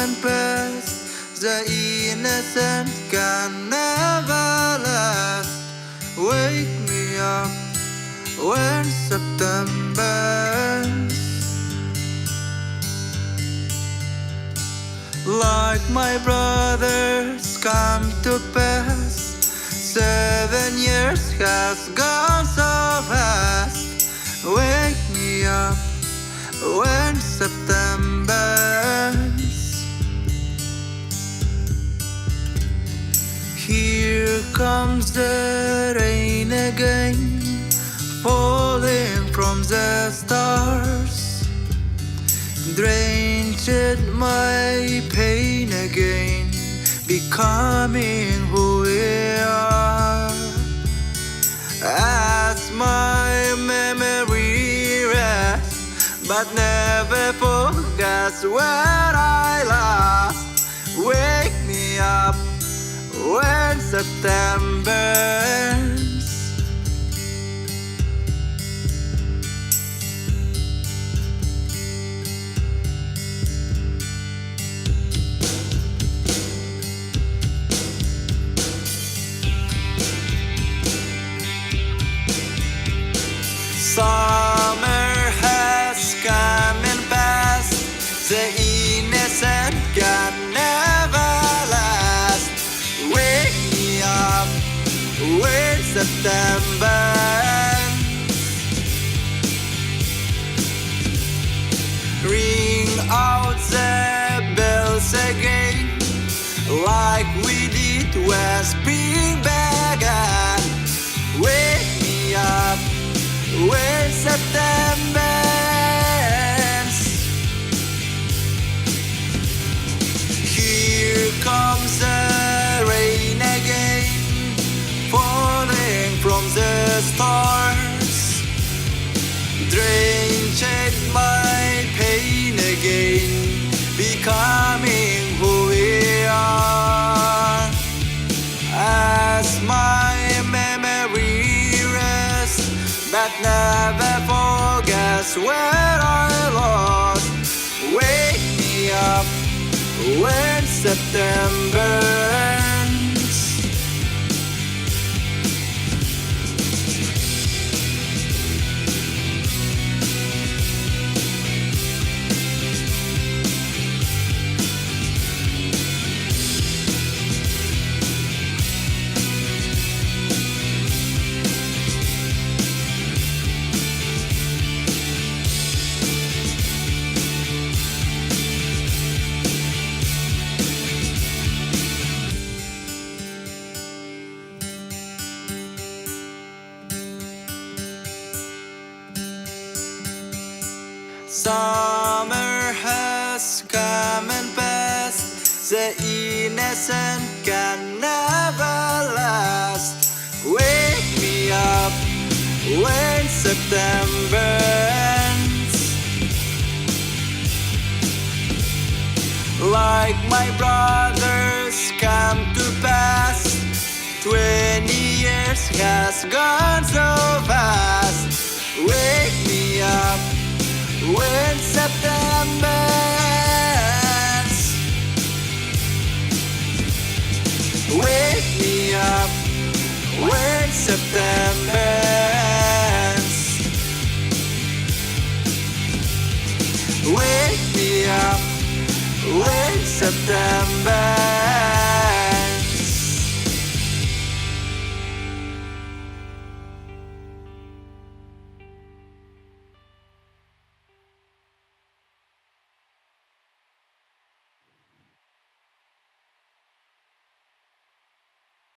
and pass. The innocent can never last. Wake me up when September, like my brothers come to pass. 7 years has gone so fast. Wake me up when September. Here comes the rain again, falling from the stars, drenched my pain again, becoming who we are. As my memory rests, but never forgets where I lost. Wake me up when September ends. Summer has come and passed. The innocent can never last. Wake me up when September ends. Ring out the bells again, like we did when spring began. Wake me up when September ends. Here comes the rain again, falling from the stars, drenched my pain again, becoming who we are. As my memory rests, but never forgets where I lost. Wake me up when September ends. Summer has come and passed. The innocent can never last. Wake me up when September ends. Like my brothers come to pass. 20 years has gone so fast. Wake me up when September ends. Wake me up when September ends. Wake me up when September